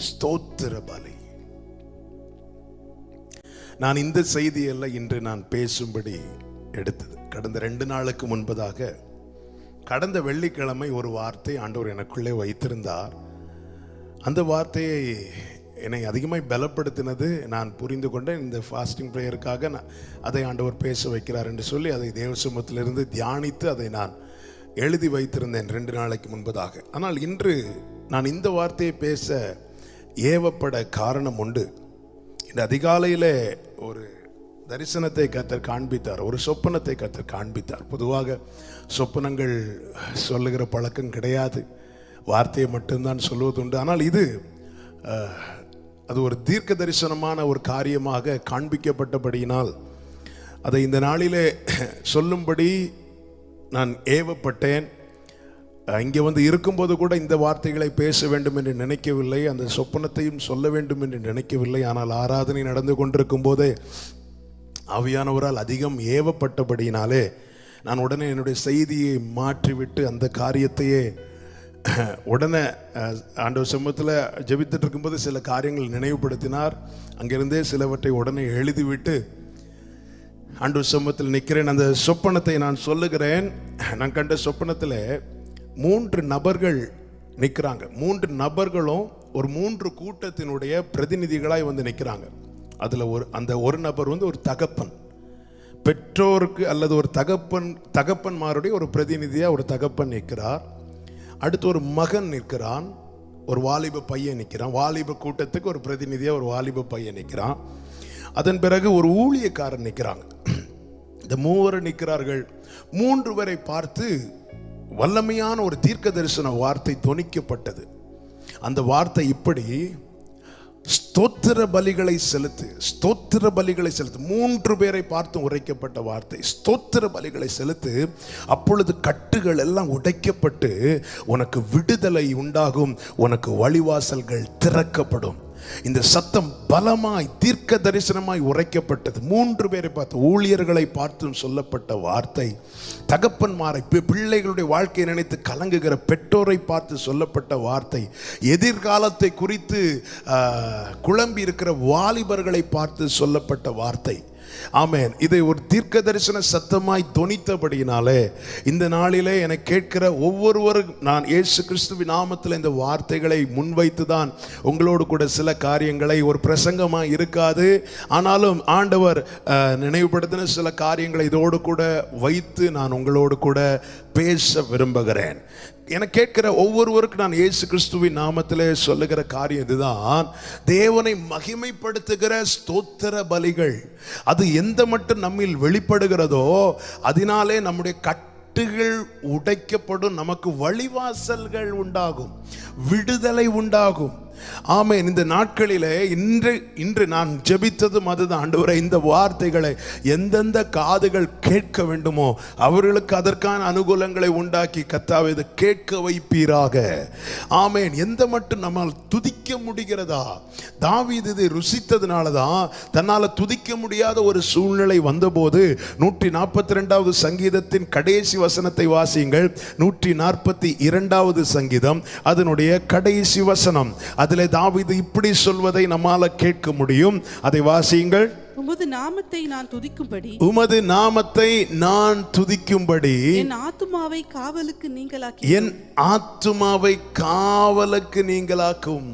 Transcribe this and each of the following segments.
ஸ்தோத்திர பலி. நான் இந்த செய்தியெல்லாம் இன்று நான் பேசும்படி எடுத்தது. கடந்த 2 நாளுக்கு முன்பதாக, கடந்த வெள்ளிக்கிழமை ஒரு வார்த்தை ஆண்டவர் எனக்குள்ளே வைத்திருந்தார். அந்த வார்த்தையை என்னை அதிகமாக பலப்படுத்தினது. நான் புரிந்து கொண்டேன், இந்த ஃபாஸ்டிங் ப்ரேயருக்காக அதை ஆண்டவர் பேச வைக்கிறார் என்று சொல்லி அதை தேவசமூகத்திலிருந்து தியானித்து அதை நான் எழுதி வைத்திருந்தேன் 2 நாளைக்கு முன்பதாக. ஆனால் இன்று நான் இந்த வார்த்தையை பேச ஏவப்பட காரணம் உண்டு. இந்த அதிகாலையில் ஒரு தரிசனத்தை கர்த்தர் காண்பித்தார், ஒரு சொப்பனத்தை கர்த்தர் காண்பித்தார். பொதுவாக சொப்பனங்கள் சொல்லுகிற பழக்கம் கிடையாது, வார்த்தையை மட்டும்தான் சொல்லுவதுண்டு. ஆனால் இது அது ஒரு தீர்க்க தரிசனமான ஒரு காரியமாக காண்பிக்கப்பட்டபடியினால் அதை இந்த நாளிலே சொல்லும்படி நான் ஏவப்பட்டேன். இங்கே வந்து இருக்கும்போது கூட இந்த வார்த்தைகளை பேச வேண்டும் என்று நினைக்கவில்லை, அந்த சொப்பனத்தையும் சொல்ல வேண்டும் என்று நினைக்கவில்லை. ஆனால் ஆராதனை நடந்து கொண்டிருக்கும் போதே ஆவியானவரால் அதிகம் ஏவப்பட்டபடியினாலே நான் உடனே என்னுடைய செய்தியை மாற்றிவிட்டு அந்த காரியத்தையே உடனே ஆண்டவர் சமூகத்தில் ஜெபித்துட்டு இருக்கும்போது சில காரியங்கள் நினைவுபடுத்தினார். அங்கிருந்தே சிலவற்றை உடனே எழுதிவிட்டு ஆண்டவர் சமூகத்தில் நிற்கிறேன். அந்த சொப்பனத்தை நான் சொல்லுகிறேன். நான் கண்ட சொப்பனத்தில் 3 நபர்கள் நிற்கிறாங்க. 3 நபர்களும் ஒரு 3 கூட்டத்தினுடைய பிரதிநிதிகளாய் வந்து நிற்கிறாங்க. அதில் அந்த ஒரு நபர் வந்து ஒரு தகப்பன், பெற்றோருக்கு அல்லது ஒரு தகப்பன்மாருடைய ஒரு பிரதிநிதியாக ஒரு தகப்பன் நிற்கிறார். அடுத்து ஒரு மகன் நிற்கிறான், ஒரு வாலிப பையன் நிற்கிறான். வாலிப கூட்டத்துக்கு ஒரு பிரதிநிதியாக ஒரு வாலிப பையன் நிற்கிறான். அதன் பிறகு ஒரு ஊழியக்காரன் நிற்கிறாங்க. இந்த 3 நிற்கிறார்கள். 3 பேரை பார்த்து வல்லமையான ஒரு தீர்க்க தரிசன வார்த்தை தொனிக்கப்பட்டது. அந்த வார்த்தை இப்படி: ஸ்தோத்திர பலிகளை செலுத்து, ஸ்தோத்திர பலிகளை செலுத்து. 3 பேரை பார்த்து உரைக்கப்பட்ட வார்த்தை, ஸ்தோத்திர பலிகளை செலுத்து. அப்பொழுது கட்டுகள் எல்லாம் உடைக்கப்பட்டு உனக்கு விடுதலை உண்டாகும், உனக்கு வழிவாசல்கள் திறக்கப்படும். இந்த சத்தம் பலமாய் தீர்க்க தரிசனமாய் உரைக்கப்பட்டது. 3 பேரை பார்த்து, ஊழியர்களை பார்த்தும் சொல்லப்பட்ட வார்த்தை, தகப்பன்மாரை, பிள்ளைகளுடைய வாழ்க்கையை நினைத்து கலங்குகிற பெற்றோரை பார்த்து சொல்லப்பட்ட வார்த்தை, எதிர்காலத்தை குறித்து குழம்பி இருக்கிற வாலிபர்களை பார்த்து சொல்லப்பட்ட வார்த்தை. ஆமென். இதை ஒரு தீர்க்க தரிசன சத்தமாய் தொனித்தபடியினாலே இந்த நாளிலே என கேட்கிற ஒவ்வொருவரும் நான் இயேசு கிறிஸ்துவின் நாமத்தில் இந்த வார்த்தைகளை முன்வைத்து தான் உங்களோடு கூட சில காரியங்களை, ஒரு பிரசங்கமாக இருக்காது, ஆனாலும் ஆண்டவர் நினைவுபடுத்தின சில காரியங்களை இதோடு கூட வைத்து நான் உங்களோடு கூட பேச விரும்புகிறேன். என கேட்கிற ஒவ்வொருவருக்கும் நான் இயேசு கிறிஸ்துவின் நாமத்திலே சொல்லுகிற காரியம் இதுதான்: தேவனை மகிமைப்படுத்துகிற ஸ்தோத்திர பலிகள் அது எந்த மட்டும் நம்மில் வெளிப்படுகிறதோ அதனாலே நம்முடைய கட்டுகள் உடைக்கப்படும், நமக்கு வழிவாசல்கள் உண்டாகும், விடுதலை உண்டாகும். ஆமென். இந்த நாட்களிலே இன்று நான் ஜெபித்ததும் அதுதான். ஆண்டவரே, இந்த வார்த்தைகளை எந்தெந்த காதுகள் கேட்க வேண்டுமோ அவர்களுக்கு அதற்கான அனுகூலங்களை உண்டாக்கி கர்த்தாவே இதை கேட்க வைப்பீராக. ஆமென். எந்த மட்டும் நம்மால் துதிக்க முடிகிறதா? தாவீது இதை ருசித்ததுனால தான் தன்னால் துதிக்க முடியாத ஒரு சூழ்நிலை வந்தபோது 142வது சங்கீதத்தின் கடைசி வசனத்தை வாசியுங்கள். 142வது சங்கீதம் அதனுடைய கடைசி வசனம். அதிலே தாவீது இப்படி சொல்வதை நம்மால கேட்க முடியும். அதை வாசியுங்கள். உமது நாமத்தை நான் துதிக்கும்படி, உமது நாமத்தை நான் துதிக்கும்படி என் ஆத்துமாவை காவலுக்கு நீங்களாக்கி, என் ஆத்துமாவை காவலுக்கு நீங்களாக்கும்.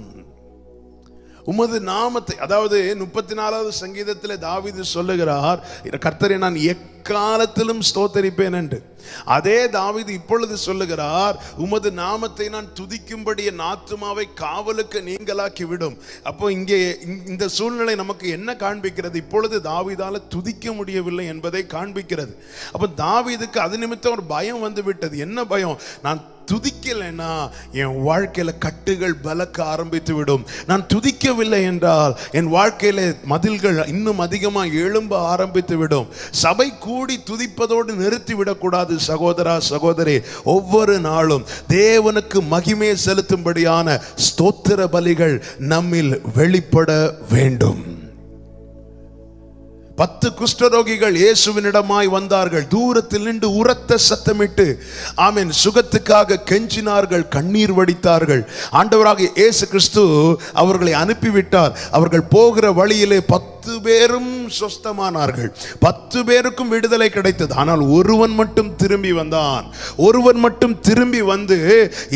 உமது நாமத்தை, அதாவது 34வது சங்கீதத்தில் தாவீது சொல்லுகிறார், கர்த்தரை நான் எக்காலத்திலும் ஸ்தோத்தரிப்பேன் என்று. அதே தாவீது இப்பொழுது சொல்லுகிறார், உமது நாமத்தை நான் துதிக்கும்படி என் ஆத்துமாவை காவலுக்கு நீங்களாக்கி விடும். அப்போ இங்கே இந்த சூழ்நிலை நமக்கு என்ன காண்பிக்கிறது? இப்பொழுது தாவீதால துதிக்க முடியவில்லை என்பதை காண்பிக்கிறது. அப்போ தாவீதுக்கு அது நிமித்தம் ஒரு பயம் வந்து விட்டது. என்ன பயம்? நான் துதிக்கலைன்னா என் வாழ்க்கையில கட்டுகள் பலக்க ஆரம்பித்து விடும். நான் துதிக்கவில்லை என்றால் என் வாழ்க்கையில மதில்கள் இன்னும் அதிகமாக எழும்ப ஆரம்பித்து விடும். சபை கூடி துதிப்பதோடு நிறுத்திவிடக்கூடாது சகோதரா, சகோதரி. ஒவ்வொரு நாளும் தேவனுக்கு மகிமை செலுத்தும்படியான ஸ்தோத்திர பலிகள் நம்மில் வெளிப்பட வேண்டும். 10 குஷ்டரோகிகள் இயேசுவினிடமாய் வந்தார்கள். தூரத்தில் நின்று உரத்த சத்தமிட்டு ஆமென் சுகத்துக்காக கெஞ்சினார்கள், கண்ணீர் வடித்தார்கள். ஆண்டவராகிய இயேசு கிறிஸ்து அவர்களை அனுப்பிவிட்டார். அவர்கள் போகிற வழியிலே 10 பேரும் சொஸ்தமானார்கள். 10 பேருக்கும் விடுதலை கிடைத்தது. ஆனால் ஒருவன் மட்டும் திரும்பி வந்தான். ஒருவன் மட்டும் திரும்பி வந்து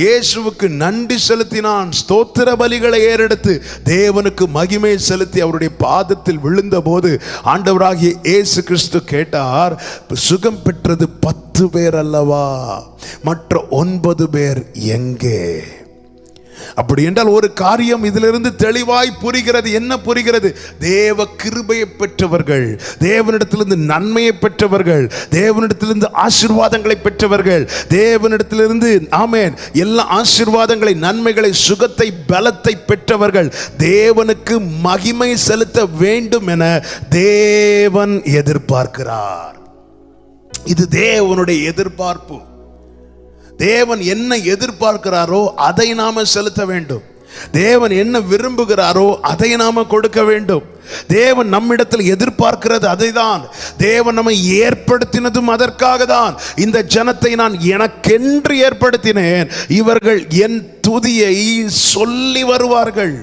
இயேசுவுக்கு நன்றி செலுத்தினான். ஸ்தோத்திர பலிகளை ஏறெடுத்து தேவனுக்கு மகிமை செலுத்தி அவருடைய பாதத்தில் விழுந்த போது ஆண்டவராகிய இயேசு கிறிஸ்து கேட்டார், சுகம் பெற்றது 10 பேர் அல்லவா, மற்ற 9 பேர் எங்கே? அப்படி என்றால் ஒரு காரியம் இதிலிருந்து தெளிவாய் புரிகிறது. என்ன புரிகிறது? தேவ கிருபையை பெற்றவர்கள், தேவனிடத்திலிருந்து நன்மையை பெற்றவர்கள், தேவனிடத்திலிருந்து ஆசீர்வாதங்களை பெற்றவர்கள், தேவனிடத்திலிருந்து ஆமென் எல்லா ஆசீர்வாதங்களை, நன்மைகளை, சுகத்தை, பலத்தை பெற்றவர்கள் தேவனுக்கு மகிமை செலுத்த வேண்டும் என தேவன் எதிர்பார்க்கிறார். இது தேவனுடைய எதிர்பார்ப்பு. தேவன் என்ன எதிர்பார்க்கிறாரோ அதை நாம செலுத்த வேண்டும். தேவன் என்ன விரும்புகிறாரோ அதை நாம கொடுக்க வேண்டும். தேவன் நம்மிடத்தில் எதிர்பார்க்கிறது அதைதான். தேவன் நம்மை ஏற்படுத்தினதும் அதற்காக தான். இந்த ஜனத்தை நான் எனக்கென்று ஏற்படுத்தினேன், இவர்கள் என் துதியை சொல்லி வருவார்கள்.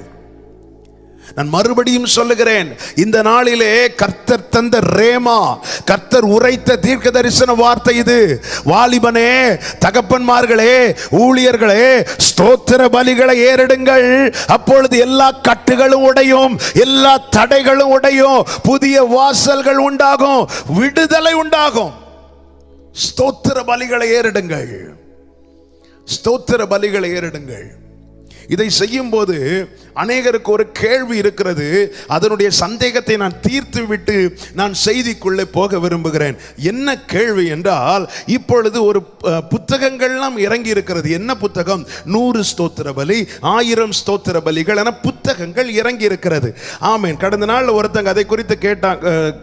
நான் மறுபடியும் சொல்லுகிறேன், இந்த நாளிலே கர்த்தர் தந்த ரேமா, கர்த்தர் உரைத்த தீர்க்க தரிசன வார்த்தை இது. வாலிபனே, தகப்பன்மார்களே, ஊழியர்களே, ஸ்தோத்திர பலிகளை ஏறெடுங்கள். அப்பொழுது எல்லா கட்டுகளும் உடையும், எல்லா தடைகளும் உடையும், புதிய வாசல்கள் உண்டாகும், விடுதலை உண்டாகும். ஸ்தோத்திர பலிகளை ஏறெடுங்கள், ஸ்தோத்திர பலிகளை ஏறெடுங்கள். இதை செய்யும் போது அநேகருக்கு ஒரு கேள்வி இருக்கிறது. அதனுடைய சந்தேகத்தை நான் தீர்த்து விட்டு நான் செய்திக்குள்ளே போக விரும்புகிறேன். என்ன கேள்வி என்றால், இப்பொழுது ஒரு புத்தகங்கள்லாம் இறங்கி இருக்கிறது. என்ன புத்தகம்? 100 ஸ்தோத்திர பலி, 1000 ஸ்தோத்திர பலிகள் என புத்தகங்கள் இறங்கி இருக்கிறது. ஆமேன். கடந்த நாள் ஒருத்தங்க அதை குறித்து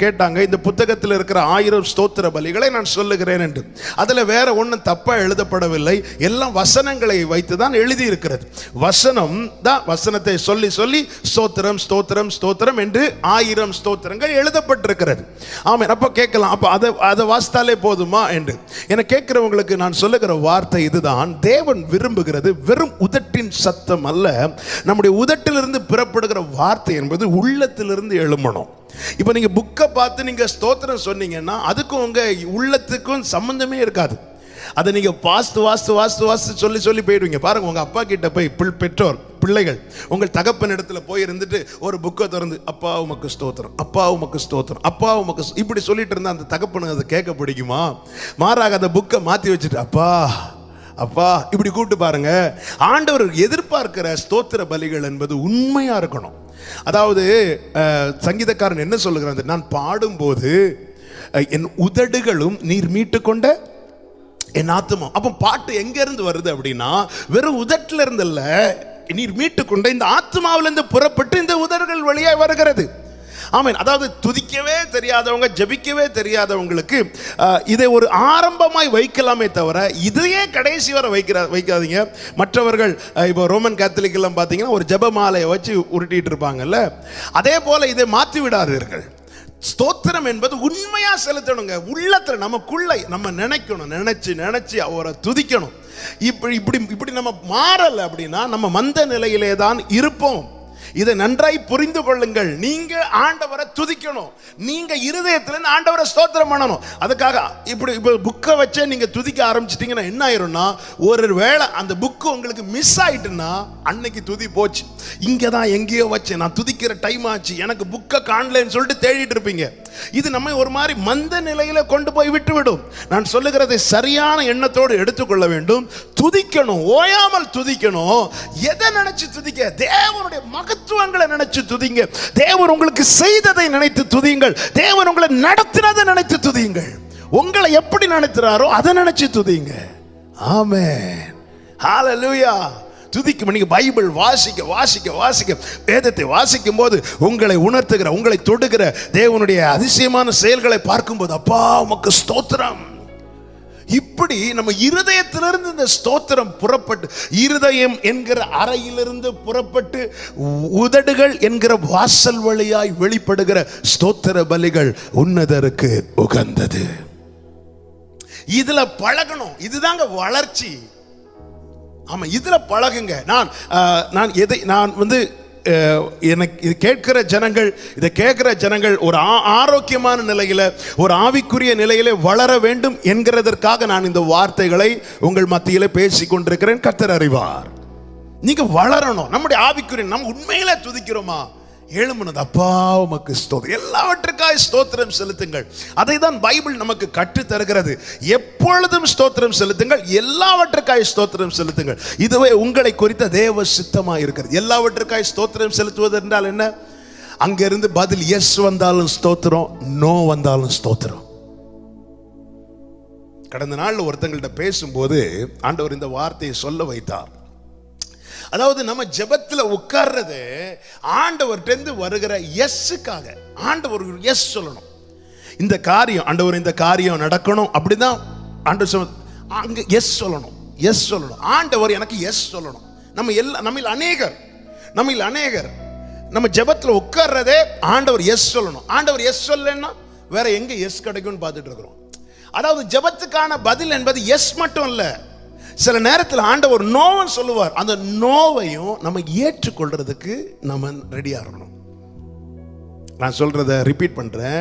கேட்டாங்க. இந்த புத்தகத்தில் இருக்கிற 1000 ஸ்தோத்திர பலிகளை நான் சொல்லுகிறேன் என்று. அதில் வேற ஒன்றும் தப்பா எழுதப்படவில்லை. எல்லாம் வசனங்களை வைத்து தான் எழுதி இருக்கிறது. வசனம் தான், வசனத்தை சொல்லி சொல்லி ஸ்தோத்திரம் ஸ்தோத்திரம் ஸ்தோத்திரம் என்று 1000 ஸ்தோத்திரங்கள் எழுதப்பட்டிருக்கிறது. ஆமென். அப்ப கேட்கலாம், அப்ப அதை வாசித்தாலே போதுமா என்று. என கேட்கிறவங்களுக்கு நான் சொல்லுகிற வார்த்தை இதுதான். தேவன் விரும்புகிறது வெறும் உதட்டின் சத்தம் அல்ல, நம்முடைய உதட்டிலிருந்து புறப்படுகிற வார்த்தை என்பது உள்ளத்திலிருந்து எழும்பணும். இப்ப நீங்க புக்கை பார்த்து நீங்க ஸ்தோத்திரம் சொன்னீங்கன்னா அதுக்கும் உங்க உள்ளத்துக்கும் சம்பந்தமே இருக்காது. அதை நீங்க வாஸ்து சொல்லி சொல்லி போயிடுவீங்க. பாருங்க, உங்க அப்பா கிட்ட போய் பெற்றோர் பிள்ளைகள் உங்கள் தகப்பன் இடத்துல போய் இருந்துட்டு ஒரு புக்கை திறந்து அப்பா உமக்கு ஸ்தோத்திரம், அப்பா உமக்கு ஸ்தோத்திரம், அப்பா உமக்கு இப்படி சொல்லிட்டு இருந்தா அந்த தகப்பனுக்கு அதை கேட்க பிடிக்குமா? மாறாக அந்த புக்கை மாற்றி வச்சுட்டு அப்பா அப்பா இப்படி கூப்பிட்டு பாருங்க. ஆண்டவர் எதிர்பார்க்கிற ஸ்தோத்திர பலிகள் என்பது உண்மையா இருக்கணும். அதாவது சங்கீதக்காரன் என்ன சொல்லுகிறான்? நான் பாடும்போது என் உதடுகளும் நீர் மீட்டுக்கொண்ட என் ஆத்துமா. அப்ப பாட்டு எங்க இருந்து வருது அப்படின்னா, வெறும் உதட்டில இருந்து இல்ல, நீர் மீட்டுக்கொண்ட இந்த ஆத்மாவிலிருந்து புறப்பட்டு இந்த உதடுகள் வழியாக வருகிறது. ஆமென். அதாவது துதிக்கவே தெரியாதவங்க, ஜபிக்கவே தெரியாதவங்களுக்கு இதை ஒரு ஆரம்பமாய் வைக்கலாமே தவிர இதையே கடைசி வரை வைக்காதீங்க. மற்றவர்கள் இப்போ ரோமன் கேத்தலிக் எல்லாம் பார்த்தீங்கன்னா ஒரு ஜப மாலையை வச்சு உருட்டிட்டு இருப்பாங்கல்ல, அதே போல இதை மாற்றி விடாதீர்கள். ஸ்தோத்திரம் என்பது உண்மையா செலுத்தணுங்க. உள்ளத்துல நமக்குள்ள நம்ம நினைக்கணும், நினைச்சு அவரை துதிக்கணும். இப்படி நம்ம மாறல அப்படின்னா நம்ம மந்த நிலையிலே தான் இருப்போம். இதை நன்றாய் புரிந்து கொள்ளுங்கள். நீங்க ஆண்டவரை துதிக்கணும், நீங்க இருதயத்துல ஆண்டவரை ஸ்தோத்திரம் பண்ணணும். அதுக்காக இப்படி புக்கை வச்சே நீங்க துதிக்க ஆரம்பிச்சிட்டீங்கன்னா என்ன ஆயிரும்னா, ஒரு வேளை அந்த புக்கு உங்களுக்கு மிஸ் ஆயிட்டுன்னா அன்னைக்கு துதி போச்சு. இங்க தான் எங்கேயோ வச்சேன், நான் துதிக்கிற டைம் ஆச்சு, எனக்கு புக்கை காணலன்னு சொல்லிட்டு தேடிட்டு இருப்பீங்க. இது நம்ம ஒரு மாதிரி மந்த நிலையில கொண்டு போய் விட்டுவிடும். நான் சொல்லுகிறதை சரியான எண்ணத்தோடு எடுத்துக்கொள்ள வேண்டும். துதிக்கணும், ஓயாமல் துதிக்கணும். எதை நினைச்சு துதிக்க? தேவனுடைய மகத்துவங்களை நினைச்சு துதிங்க. தேவன் உங்களுக்கு செய்ததை நினைத்து துதியுங்கள். தேவன் உங்களை நடத்தினதை நினைத்து துதியுங்கள். உங்களை எப்படி நடத்துறாரோ அதை நினைச்சு துதியுங்க. ஆமென். ஹல்லேலூயா. துதிக்கும். நீங்க பைபிள் வாசிக்க வேதத்தை வாசிக்கும் போது உங்களை உணர்த்துகிற, உங்களை தொடுகிற தேவனுடைய அதிசயமான செயல்களை பார்க்கும்போது அப்பா உமக்கு ஸ்தோத்திரம், இப்படி நம்ம இருதயத்திலிருந்து இந்த ஸ்தோத்திரம் புறப்பட்டு, இருதயம் என்கிற அறையிலிருந்து புறப்பட்டு உதடுகள் என்கிற வாசல் வழியாய் வெளிப்படுகிற ஸ்தோத்திர பலிகள் உன்னதருக்கு உகந்தது. இதுல பழகணும். இதுதாங்க வளர்ச்சி. ஆமா, இதுல பழகுங்க. நான் எனக்கு இது கேட்கிற ஜனங்கள், இதை கேட்கிற ஜனங்கள் ஒரு ஆரோக்கியமான நிலையில, ஒரு ஆவிக்குரிய நிலையில வளர வேண்டும் என்கிறதற்காக நான் இந்த வார்த்தைகளை உங்கள் மத்தியில பேசிக் கொண்டிருக்கிறேன். கர்த்தர் அறிவார். நீங்க வளரணும். நம்முடைய ஆவிக்குரிய, நம்ம உண்மையில துதிக்கிறோமா? எழும்புனது அப்பா உமக்கு ஸ்தோத்திரம், எல்லாவற்றுக்காய் ஸ்தோத்திரம் செலுத்துங்கள். அதை தான் பைபிள் நமக்கு கற்று தருகிறது. எப்பொழுதும் ஸ்தோத்திரம் செலுத்துங்கள், எல்லாவற்றுக்காய் ஸ்தோத்திரம் செலுத்துங்கள். இதுவே உங்களை குறித்த தேவ சித்தமாக இருக்கிறது. எல்லாவற்றுக்காய் ஸ்தோத்திரம் செலுத்துவது என்றால் என்ன? அங்கிருந்து பதில் எஸ் வந்தாலும் ஸ்தோத்திரம், நோ வந்தாலும் ஸ்தோத்திரம். கடந்த நாள் ஒருத்தங்கள்ட்ட பேசும்போது ஆண்டவர் இந்த வார்த்தையை சொல்ல வைத்தார். அதாவது நம்ம ஜெபத்தில் உட்கார்றது ஆண்டவர்கிட்ட வருகிற எஸ்ஸுக்காக. ஆண்டவர் எஸ் சொல்லணும். இந்த காரியம் ஆண்டவர், இந்த காரியம் நடக்கணும் அப்படிதான் ஆண்டவர் அங்க எஸ் சொல்லணும். எஸ் சொல்லணும். ஆண்டவர் எனக்கு எஸ் சொல்லணும். நம்மில் அநேகர் நம்ம ஜெபத்தில் உட்கார்றதே ஆண்டவர் எஸ் சொல்லணும். ஆண்டவர் எஸ் சொல்லலைன்னா வேற எங்க எஸ் கிடைக்கும்னு பார்த்துட்டு இருக்கிறோம். அதாவது ஜெபத்துக்கான பதில் என்பது எஸ் மட்டும் இல்ல. சில நேரத்தில் ஆண்டவர் நோன்னு சொல்லுவார். அந்த நோவையும் நம்ம ஏற்றுக்கொள்றதுக்கு நம்ம ரெடியா இருக்கணும். நான் சொல்றத ரிப்பீட் பண்றேன்.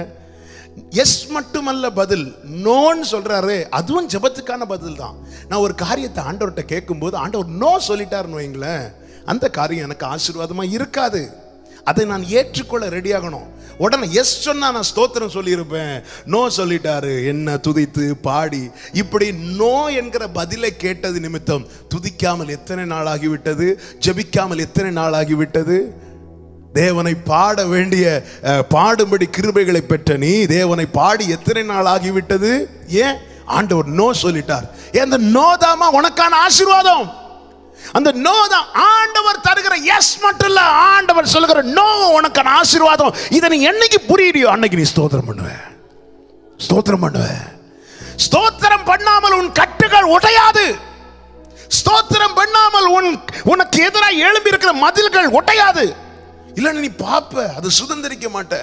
எஸ் மட்டுமல்ல பதில், நோன்னு சொல்றாரு, அதுவும் ஜெபத்துக்கான பதில் தான். நான் ஒரு காரியத்தை ஆண்டவர்கிட்ட கேட்கும்போது ஆண்டவர் நோ சொல்லிட்டாருன்னு வைங்களேன், அந்த காரியம் எனக்கு ஆசீர்வாதமா இருக்காது. அதை நான் ஏற்றுக்கொள்ள ரெடியாகணும். உடனே எஸ் சொன்னா நான் ஸ்தோத்திரம் சொல்லியிருப்பேன். நோ சொல்லிட்டாரு, என்ன துதித்து பாடி இப்படி நோ என்கிற பதிலை கேட்டது நிமித்தம் துதிக்காமல் எத்தனை நாள் ஆகிவிட்டது, ஜெபிக்காமல் எத்தனை நாள் ஆகிவிட்டது. தேவனை பாட வேண்டிய பாடும்படி கிருபைகளை பெற்ற நீ தேவனை பாடி எத்தனை நாள் ஆகிவிட்டது? ஏன்? ஆண்டவர் நோ சொல்லிட்டார். அந்த நோ தாமா உனக்கான ஆசீர்வாதம். அந்த நோ தான் ஆண்டவர் தருகிற எஸ் மட்டும் இல்ல, ஆண்டவர் சொல்லுகிற நோ உனக்கான ஆசீர்வாதம். இதை நீ என்னைக்கு புரியுறியோ அன்னைக்கு நீ ஸ்தோத்திரம் பண்ணுவ. ஸ்தோத்திரம் பண்ணாமல் உன் கட்டுகள் உடையாது. ஸ்தோத்திரம் பண்ணாமல் உனக்கு எதிராக எழும்பி இருக்கிற மதில்கள் உடையாது. இல்ல நீ பார்ப்ப, அதை சுதந்திரிக்க மாட்ட.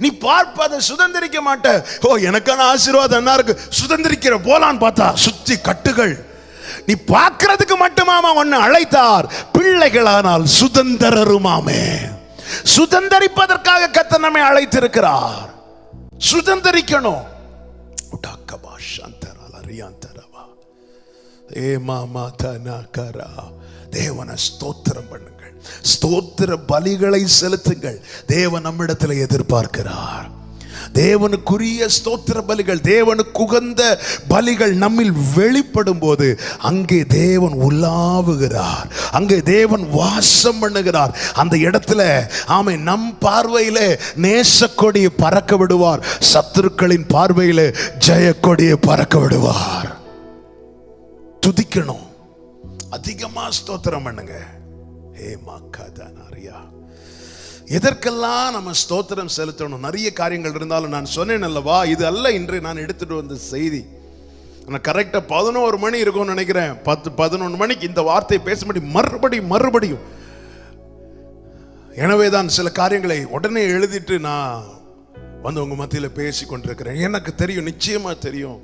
நீ பார்ப்ப, அதை சுதந்திரிக்க மாட்ட. ஓ, எனக்கான ஆசீர்வாதம் என்ன இருக்கு, சுதந்திரிக்கிற போலான்னு பார்த்தா சுத்தி கட்டுகள். நீ பார்க்கிறதுக்கு மட்டுமாமா உன்னை அழைத்தார், பிள்ளைகளானால் சுதந்திரருமாமே. சுதந்திரிப்பதற்காக கர்த்தர் நம்மை அழைத்திருக்கிறார். சுதந்திரிக்கணும். தேவனை ஸ்தோத்திரம் பண்ணுங்கள். ஸ்தோத்திர பலிகளை செலுத்துங்கள். தேவன் நம்மிடத்தில் எதிர்பார்க்கிறார். தேவனுக்குரிய ஸ்தோத்திர பலிகள், தேவனுக்கு உகந்த பலிகள் நம்மில் வெளிப்படும் போது அங்கே தேவன் உலாவுகிறார், அங்கே தேவன் வாசம் பண்ணுகிறார். அந்த இடத்துல ஆமை நம் பார்வையில நேசக்கொடியை பறக்க விடுவார், சத்துருக்களின் பார்வையில ஜெயக்கொடியை பறக்க விடுவார். துதிக்கணும், அதிகமா ஸ்தோத்திரம் பண்ணுங்க. ஹே மாக்காதானாரியா, எதற்கெல்லாம் நம்ம ஸ்தோத்திரம் செலுத்தணும்? நிறைய காரியங்கள் இருந்தாலும் நான் சொன்னேன் அல்லவா, இது அல்ல இன்று நான் எடுத்துட்டு வந்த செய்தி. நான் கரெக்டா 11 மணி இருக்கும்னு நினைக்கிறேன். 10-11 மணிக்கு இந்த வார்த்தையை பேசும்படி மறுபடியும். எனவே தான் சில காரியங்களை உடனே எழுதிட்டு நான் வந்து உங்க மத்தியில் பேசி கொண்டிருக்கிறேன். எனக்கு தெரியும், நிச்சயமா தெரியும்,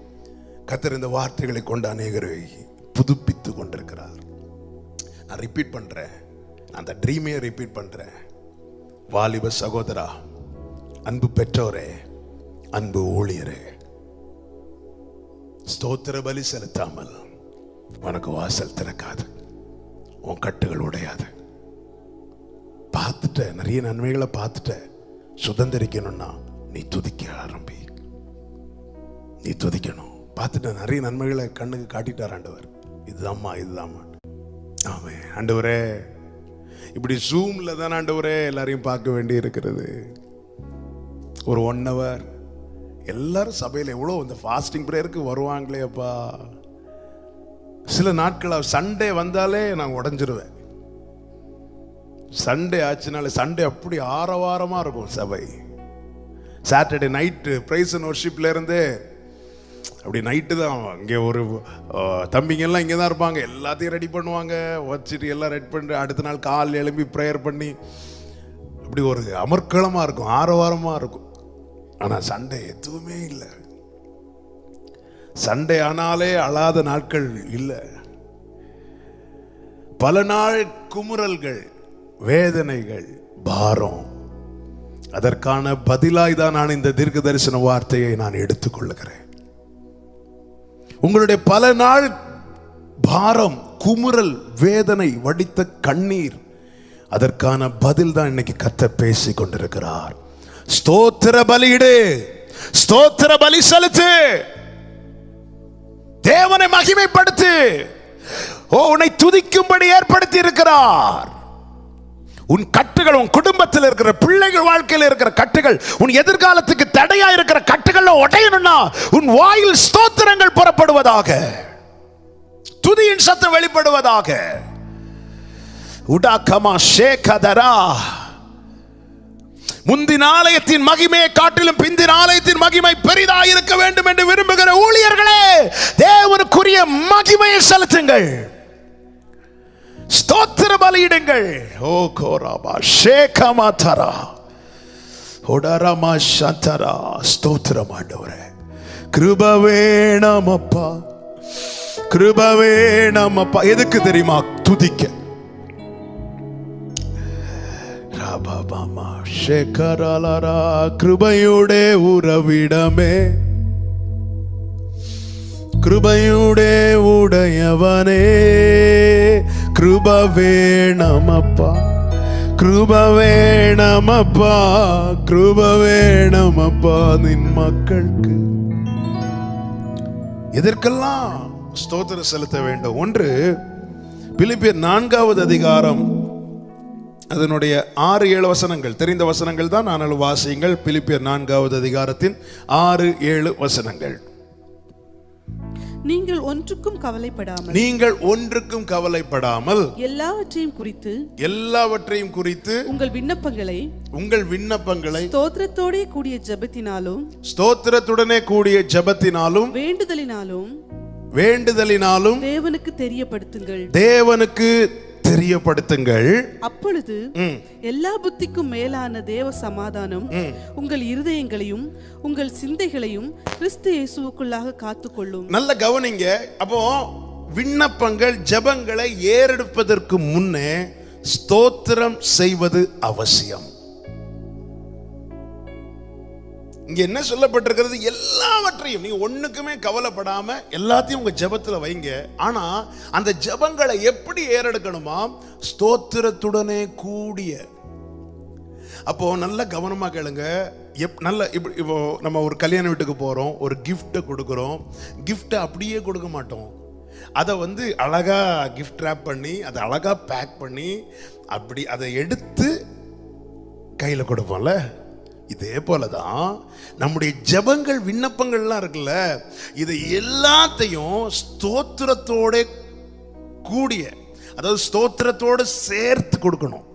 கர்த்தர் இந்த வார்த்தைகளை கொண்டு அநேகரை புதுப்பித்து கொண்டிருக்கிறார். நான் ரிப்பீட் பண்றேன், அந்த ட்ரீமையை ரிப்பீட் பண்றேன். வாலிப சகோதரா, அன்பு பெற்றோரே, அன்பு ஊழியரே, ஸ்தோத்திர பலி செலுத்தாமல் உனக்கு வாசல் திறக்காது, உன் கட்டுகள் உடையாது. பார்த்துட்ட, நிறைய நன்மைகளை பார்த்துட்ட. சுதந்திரிக்கணும்னா நீ துதிக்க ஆரம்பி. நீ துதிக்கணும். பார்த்துட்ட, நிறைய நன்மைகளை கண்ணுக்கு காட்டிட்டார் ஆண்டவர். இதுதாம்மா. ஆமே ஆண்டவரே, இப்படி ஜூம்ல தான் ஆண்டவரே எல்லாரையும் பார்க்க வேண்டி இருக்கிறது. ஒரு 1 hour எல்லாரும் சபையில் எவ்வளோ இந்த ஃபாஸ்டிங் ப்ரேயருக்கு வருவாங்களே அப்பா. சில நாட்கள் சண்டே வந்தாலே நான் உடஞ்சிருவேன். சண்டே ஆச்சுனாலே சண்டே அப்படி ஆரவாரமாக இருக்கும் சபை. சாட்டர்டே நைட்டு பிரைஸ் அண்ட் வர்ஷிப்ல இருந்து அப்படி நைட்டு தான் இங்கே ஒரு தம்பிங்கெல்லாம் இங்கே தான் இருப்பாங்க, எல்லாத்தையும் ரெடி பண்ணுவாங்க, வச்சுட்டு எல்லாம் ரெடி பண்ணிட்டு அடுத்த நாள் கால் எழும்பி ப்ரேயர் பண்ணி அப்படி ஒரு அமர்க்களமாக இருக்கும், ஆரவாரமாக இருக்கும். ஆனால் சண்டே எதுவுமே இல்லை. சண்டே ஆனாலே அழாத நாட்கள் இல்லை. பல நாள் குமுறல்கள், வேதனைகள், பாரம். அதற்கான பதிலாய் தான் நான் இந்த தீர்க்க தரிசன வார்த்தையை நான் எடுத்துக்கொள்ளுகிறேன். உங்களுடைய பல நாள் பாரம், குமுறல், வேதனை, வடித்த கண்ணீர், அதற்கான பதில் தான் இன்னைக்கு கர்த்தர் பேசிக் கொண்டிருக்கிறார். ஸ்தோத்திர பலியிடு, ஸ்தோத்திர பலி செலுத்து, தேவனை மகிமைப்படுத்து. உன்னை துதிக்கும்படி ஏற்படுத்தி இருக்கிறார். உன் கட்டுகள், உன் குடும்பத்தில் இருக்கிற பிள்ளைகள் வாழ்க்கையில் இருக்கிற கட்டுகள், உன் எதிர்காலத்துக்கு தடையா இருக்கிற கட்டுகள் உடையணும்னா உன் வாயில் ஸ்தோத்திரங்கள் புறப்படுவதாக, துதியின் சத்தம் வெளிப்படுவதாக. உடாகமா ஷேகதரா. முந்தின ஆலயத்தின் மகிமையை காட்டிலும் பிந்தின ஆலயத்தின் மகிமை பெரிதாக இருக்க வேண்டும் என்று விரும்புகிற ஊழியர்களே, தேவனுக்குரிய மகிமையை செலுத்துங்கள், ஸ்தோத்திர பலியிடுங்கள். ஓ கோராபா ஷேகமா தரா ஓடரமா சந்தரா. ஸ்தோத்திரம் ஆண்டவரே. கிருபை வேணுமப்பா, கிருபை வேணுமப்பா. எதுக்கு தெரியுமா? துதிக்க. ராபாபாமா ஷேகராலரா. கிருபையுடைய உறவிடமே, கிருபையுடைய உடையவனே, கிருபை வேணுமப்பா, கிருபை வேணுமப்பா, கிருபை வேணுமப்பா நின் மக்களுக்கு. எதற்கெல்லாம் ஸ்தோத்திரம் செலுத்த வேண்டும்? ஒன்று, பிலிப்பியர் 4வது அதிகாரம் அதனுடைய 6-7 வசனங்கள் தெரிந்த வசனங்கள் தான், ஆனால் வாசியுங்கள். பிலிப்பியர் 4வது அதிகாரத்தின் 6-7 வசனங்கள். நீங்கள் ஒன்றுக்கும் கவலைப்படாமல், நீங்கள் ஒன்றுக்கும் கவலைப்படாமல் எல்லாவற்றையும் குறித்து உங்கள் விண்ணப்பங்களை ஸ்தோத்திரத்துடனே கூடிய ஜெபத்தினாலும் வேண்டுதலினாலும் தேவனுக்கு தெரியப்படுத்துங்கள், தேவனுக்கு தெரியப்படுத்துங்கள். அப்பொழுது எல்லா புத்திக்கும் மேலான தேவ சமாதானம் உங்கள் இருதயங்களையும் உங்கள் சிந்தைகளையும் கிறிஸ்து இயேசுவுக்குள்ளாக காத்துக்கொள்ளும். நல்ல கவனிங்க. அப்போ விண்ணப்பங்கள், ஜெபங்களை ஏறெடுப்பதற்கு முன்னே ஸ்தோத்திரம் செய்வது அவசியம். இங்க என்ன சொல்லப்பட்டிருக்கிறது? எல்லாவற்றையும், நீங்க ஒண்ணுக்குமே கவலைப்படாம எல்லாத்தையும் உங்க ஜெபத்துல வைங்க. ஆனா அந்த ஜெபங்களை எப்படி ஏறெடுக்கணுமா? ஸ்தோத்திரத்துடனே கூடிய. அப்போ நல்ல கவனமா கேளுங்க. நல்ல இப்போ நம்ம ஒரு கல்யாண வீட்டுக்கு போறோம், ஒரு கிஃப்ட் கொடுக்குறோம். கிஃப்ட் அப்படியே கொடுக்க மாட்டோம். அதை அழகா கிஃப்ட் ரேப் பண்ணி, அதை அழகா பேக் பண்ணி, அப்படி அதை எடுத்து கையில கொடுப்போம்ல. இதே போலதான் நம்முடைய ஜெபங்கள், விண்ணப்பங்கள்லாம் இருக்குல்ல, இதை எல்லாத்தையும் ஸ்தோத்திரத்தோட கூடிய, அதாவது ஸ்தோத்திரத்தோட சேர்த்து கொடுக்கணும்.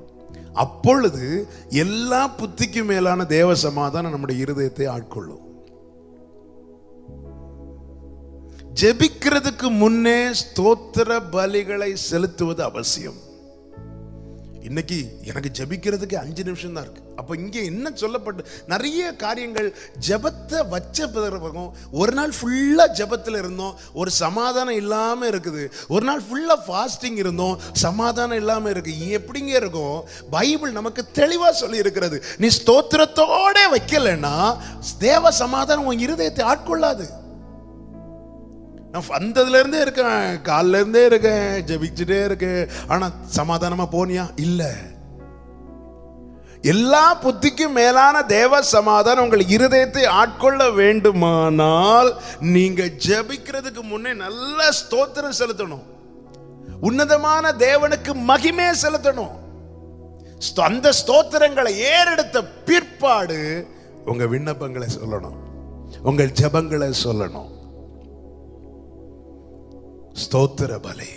அப்பொழுது எல்லா புத்திக்கு மேலான தேவ சமாதானம் நம்முடைய இருதயத்தை ஆட்கொள்ளும். ஜெபிக்கிறதுக்கு முன்னே ஸ்தோத்திர பலிகளை செலுத்துவது அவசியம். இன்னைக்கு எனக்கு ஜெபிக்கிறதுக்கு 5 நிமிஷம் தான் இருக்கு. அப்ப இங்க என்ன சொல்லப்பட்டு நிறைய காரியங்கள். ஜெபத்தை வச்ச பிறகு ஒரு நாள் ஃபுல்லா ஜெபத்தில் இருந்தோம், ஒரு சமாதானம் இல்லாம இருக்குது. ஒரு நாள் ஃபுல்லா ஃபாஸ்டிங் இருந்தோம், சமாதானம் இல்லாம இருக்கு. எப்படிங்க இருக்கும்? பைபிள் நமக்கு தெளிவா சொல்லி இருக்கிறது. நீ ஸ்தோத்திரத்தோட வைக்கலன்னா தேவ சமாதானம் உன் இருதயத்தை ஆட்கொள்ளாது. நான் வந்ததுல இருந்தே இருக்கேன், காலில இருந்தே இருக்கேன், ஜெபிச்சுட்டே இருக்கேன், ஆனா சமாதானமா போனியா? இல்ல. எல்லா புத்திக்கும் மேலான தேவ சமாதானம் உங்கள் இருதயத்தை ஆட்கொள்ள வேண்டுமானால் நீங்க ஜெபிக்கிறதுக்கு முன்னே நல்ல ஸ்தோத்திரம் செலுத்தணும், உன்னதமான தேவனுக்கு மகிமையை செலுத்தணும். அந்த ஸ்தோத்திரங்களை ஏறெடுத்த பிற்பாடு உங்க விண்ணப்பங்களை சொல்லணும், உங்கள் ஜெபங்களை சொல்லணும். ஸ்தோத்திர பலி.